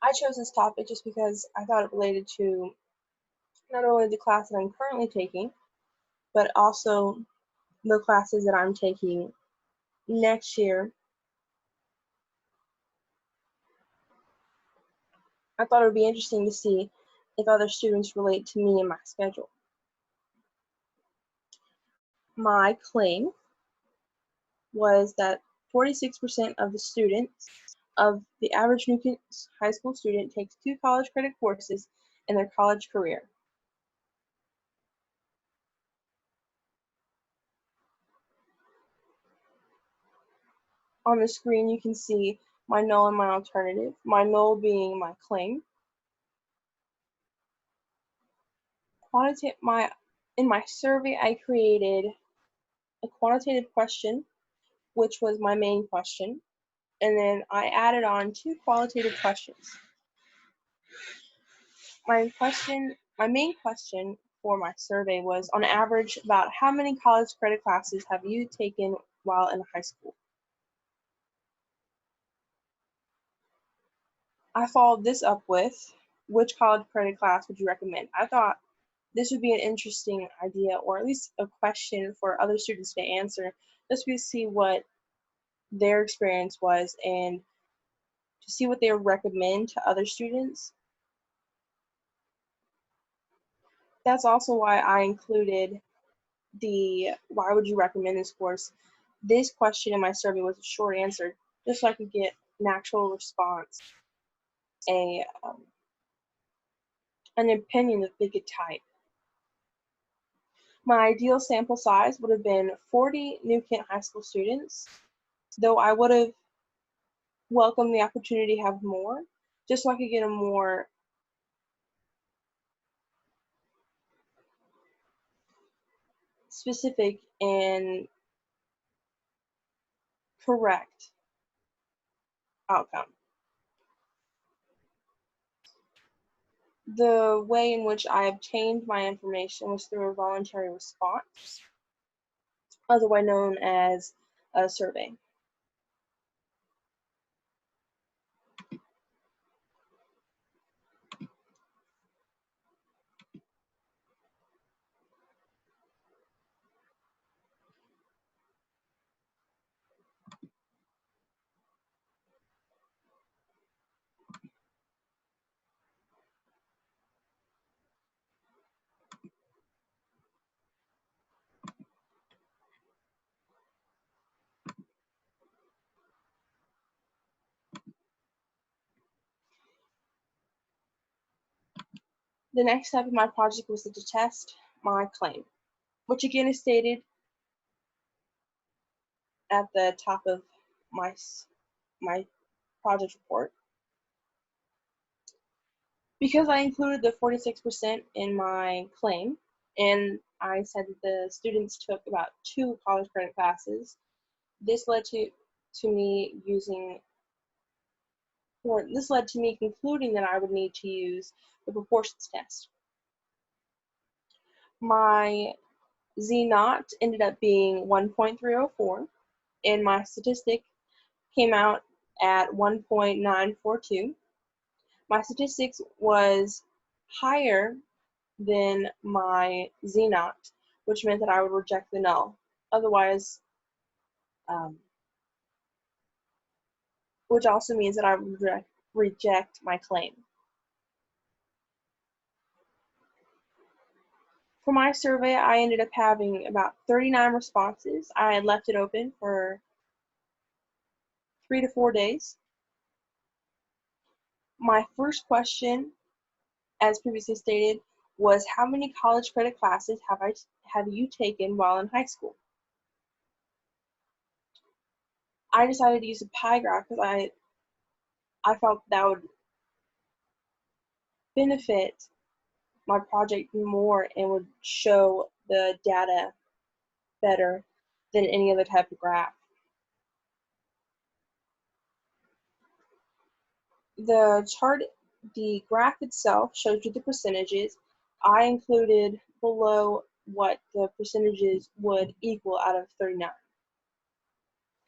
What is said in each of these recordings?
I chose this topic just because I thought it related to not only the class that I'm currently taking, but also the classes that I'm taking next year. I thought it would be interesting to see if other students relate to me and my schedule. My claim was that 46% of the students, of the average Newton high school student, takes 2 college credit courses in their college career. On the screen, you can see my null and my alternative, my null being my claim. In my survey, I created a quantitative question, which was my main question, and then I added on 2 qualitative questions. My main question for my survey was, on average, about how many college credit classes have you taken while in high school? I followed this up with, which college credit class would you recommend? I thought this would be an interesting idea, or at least a question for other students to answer, just to see what their experience was and to see what they would recommend to other students. That's also why I included the why would you recommend this course. This question in my survey was a short answer, just so I could get an actual response, an opinion that they could type. My ideal sample size would have been 40 New Kent High School students, though I would have welcomed the opportunity to have more, just so I could get a more specific and correct outcome. The way in which I obtained my information was through a voluntary response, otherwise known as a survey. The next step of my project was to test my claim, which again is stated at the top of my project report. Because I included the 46% in my claim, and I said that the students took about 2 college credit classes, this led to me concluding that I would need to use the proportions test. My Z0 ended up being 1.304, and my statistic came out at 1.942. My statistics was higher than my Z0, which meant that I would reject the null. Otherwise, which also means that I would reject my claim. For my survey, I ended up having about 39 responses. I had left it open for 3 to 4 days. My first question, as previously stated, was how many college credit classes have you taken while in high school? I decided to use a pie graph because I felt that would benefit my project more and would show the data better than any other type of graph. The graph itself shows you the percentages. I included below what the percentages would equal out of 39.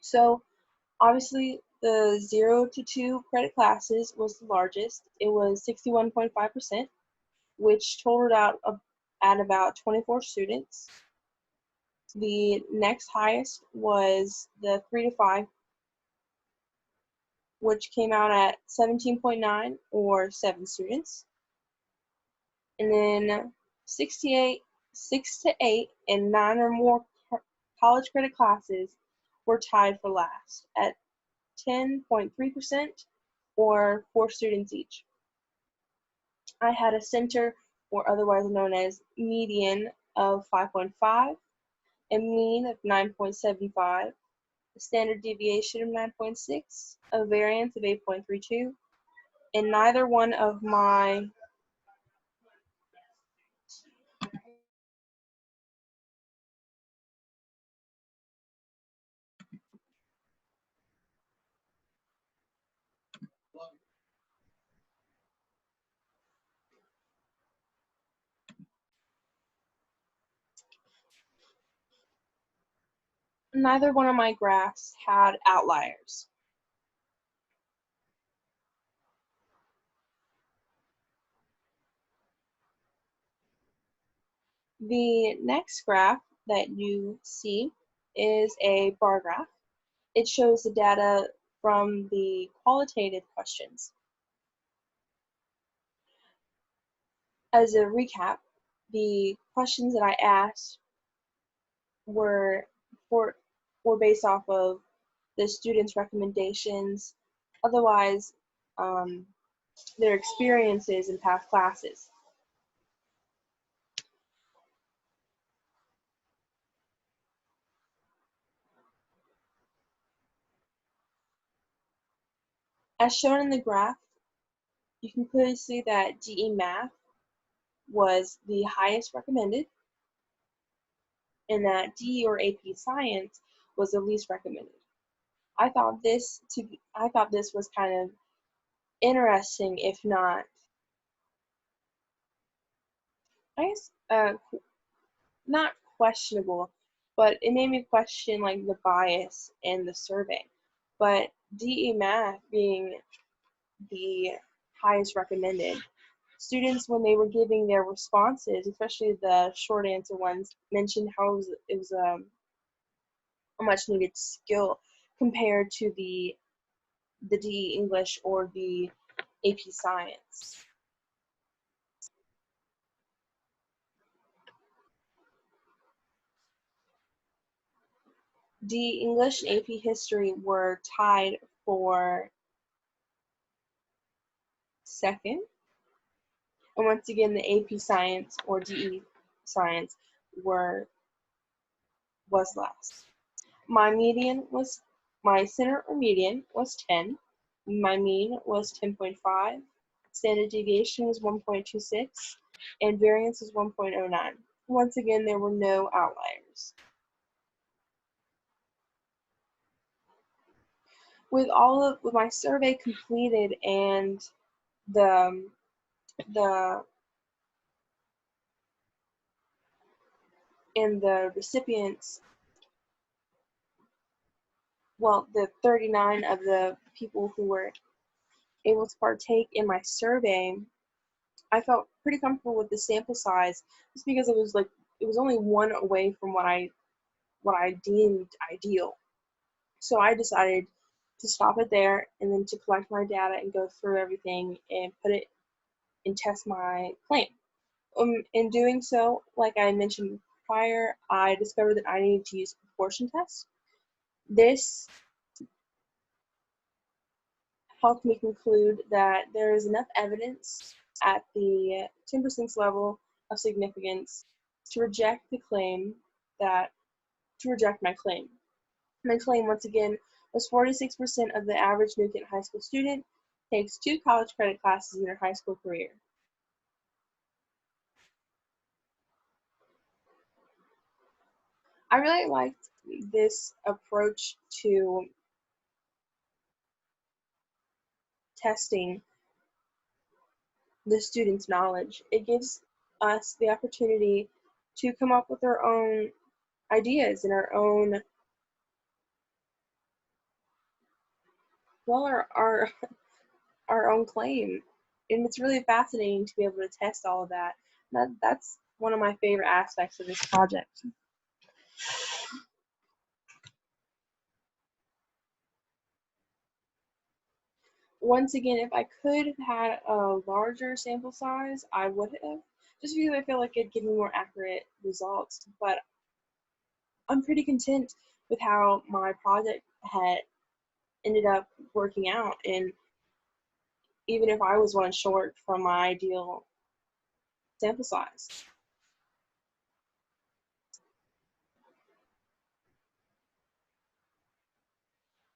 So obviously The 0 to 2 credit classes was the largest. It was 61.5%, which totaled out at about 24 students. The next highest was the 3 to 5, which came out at 17.9 or 7 students. And then 68, 6 to 8, and 9 or more college credit classes were tied for last at 10.3% or 4 students each. I had a center, or otherwise known as median, of 5.5, a mean of 9.75, a standard deviation of 9.6, a variance of 8.32, and neither one of my graphs had outliers. The next graph that you see is a bar graph. It shows the data from the qualitative questions. As a recap, the questions that I asked were based off of the students' recommendations, otherwise their experiences in past classes. As shown in the graph, you can clearly see that DE Math was the highest recommended, and that DE or AP Science was the least recommended. I thought this was kind of interesting, if not, I guess, not questionable, but it made me question like the bias in the survey. But DE Math being the highest recommended, students, when they were giving their responses, especially the short answer ones, mentioned how it was a much needed skill compared to the DE English or the AP Science. DE English and AP History were tied for second. And once again, the AP Science or DE Science was last. My center or median was 10. My mean was 10.5. Standard deviation was 1.26, and variance was 1.09. Once again, there were no outliers. With my survey completed and the recipients, well, the 39 of the people who were able to partake in my survey, I felt pretty comfortable with the sample size, just because it was only one away from what I deemed ideal. So I decided to stop it there and then to collect my data and go through everything and put it and test my claim. In doing so, like I mentioned prior, I discovered that I needed to use a proportion test. This helped me conclude that there is enough evidence at the 10% level of significance to reject my claim. My claim, once again, was 46% of the average New Kent High School student takes 2 college credit classes in their high school career. I really liked this approach to testing the students' knowledge. It gives us the opportunity to come up with our own ideas and our own well, our own claim. And it's really fascinating to be able to test all of that. That's one of my favorite aspects of this project. Once again, if I could have had a larger sample size, I would have, just because I feel like it'd give me more accurate results. But I'm pretty content with how my project had ended up working out. And even if I was one short from my ideal sample size.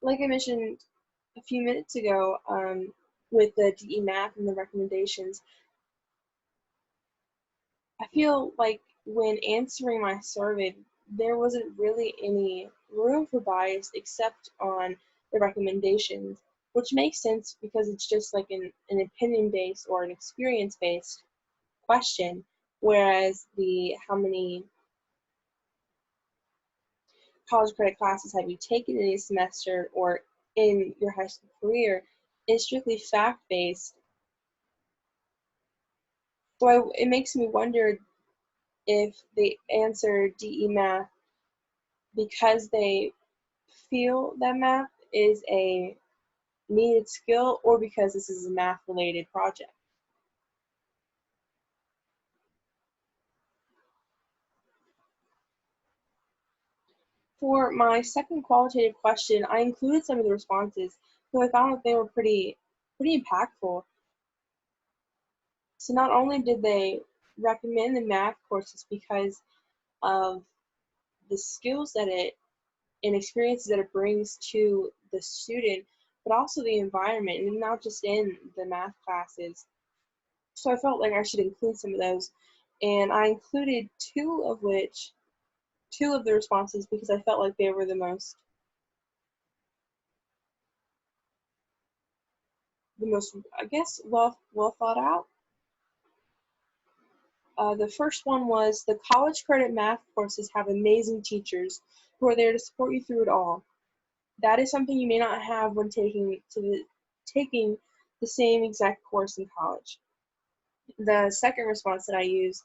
Like I mentioned a few minutes ago, with the DE math and the recommendations, I feel like when answering my survey, there wasn't really any room for bias except on the recommendations, which makes sense because it's just like an opinion based or an experience based question, whereas the how many college credit classes have you taken in a semester or in your high school career is strictly fact based. So it makes me wonder if they answer DE math because they feel that math is a needed skill or because this is a math related project. For my second qualitative question, I included some of the responses because I found that they were pretty impactful. So not only did they recommend the math courses because of the skills that it and experiences that it brings to the student, but also the environment and not just in the math classes. So I felt like I should include some of those. And I included two of the responses because I felt like they were the most, I guess, well thought out. The first one was the college credit math courses have amazing teachers who are there to support you through it all. That is something you may not have when taking the same exact course in college. The second response that I use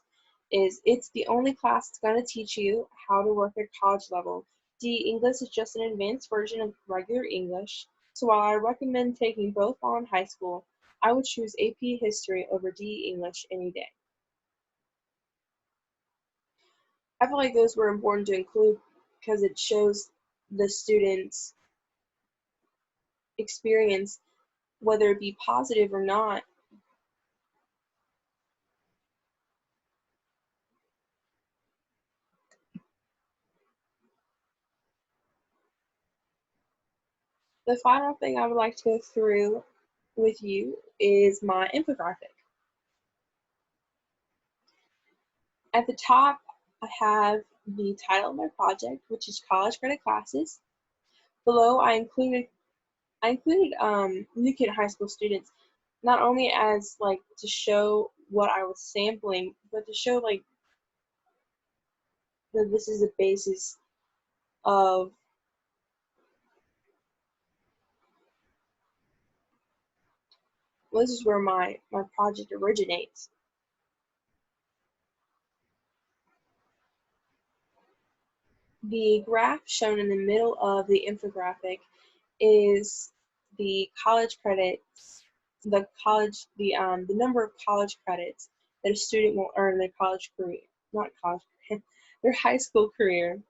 is it's the only class that's going to teach you how to work at college level. DE English is just an advanced version of regular English. So while I recommend taking both while in high school, I would choose AP History over DE English any day. I feel like those were important to include because it shows the students' experience, whether it be positive or not. The final thing I would like to go through with you is my infographic. At the top, I have the title of my project, which is College Credit Classes. Below, I included new kid high school students, not only as like to show what I was sampling, but to show like that this is the basis of well, this is where my project originates. The graph shown in the middle of the infographic is the college credits, the number of college credits that a student will earn in their college career, not college, their high school career.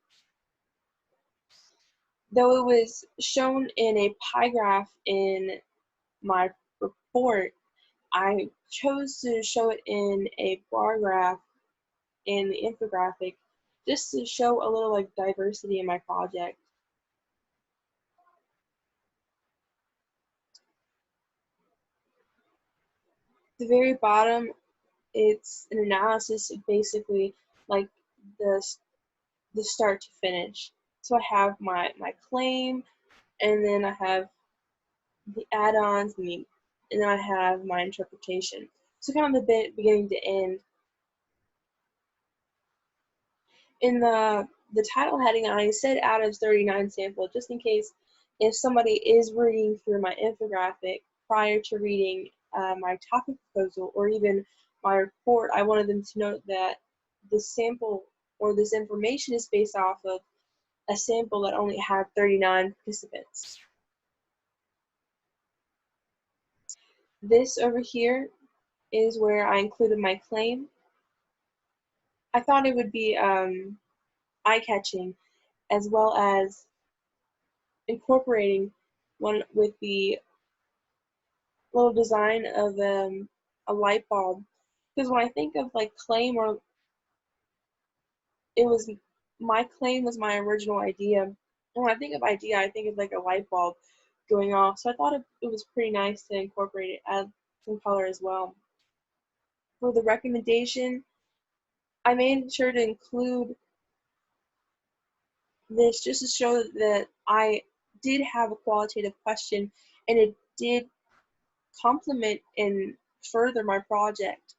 Though it was shown in a pie graph in my report, I chose to show it in a bar graph in the infographic just to show a little like diversity in my project. The very bottom, it's an analysis of basically like the the start to finish. So I have my claim, and then I have the add-ons, and then I have my interpretation. So kind of the bit beginning to end. In the title heading, I said out of 39 sample, just in case if somebody is reading through my infographic prior to reading my topic proposal or even my report, I wanted them to note that the sample or this information is based off of a sample that only had 39 participants. This over here is where I included my claim. I thought it would be eye-catching, as well as incorporating one with the little design of a light bulb. Because when I think of like claim, or it was my claim was my original idea. And when I think of idea, I think of like a light bulb going off. So I thought it was pretty nice to incorporate it, add some color as well. For the recommendation, I made sure to include this just to show that I did have a qualitative question and it did complement and further my project.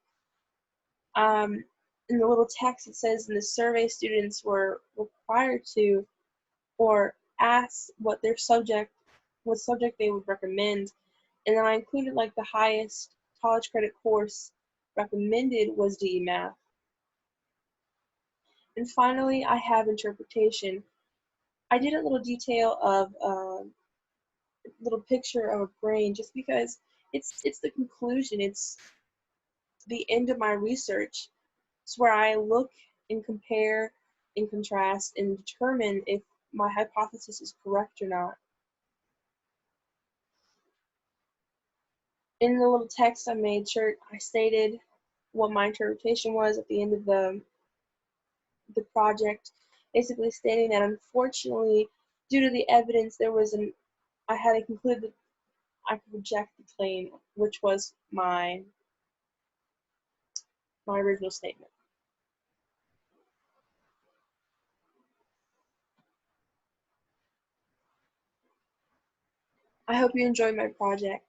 In the little text it says in the survey, students were required to or asked what subject they would recommend, and then I included like the highest college credit course recommended was DE Math. And finally, I have interpretation. I did a little detail of a little picture of a brain just because it's the conclusion, it's the end of my research. It's where I look and compare and contrast and determine if my hypothesis is correct or not. In the little text I made sure I stated what my interpretation was at the end of the project, basically stating that unfortunately, due to the evidence, I had to conclude that I could reject the claim, which was my original statement. I hope you enjoyed my project.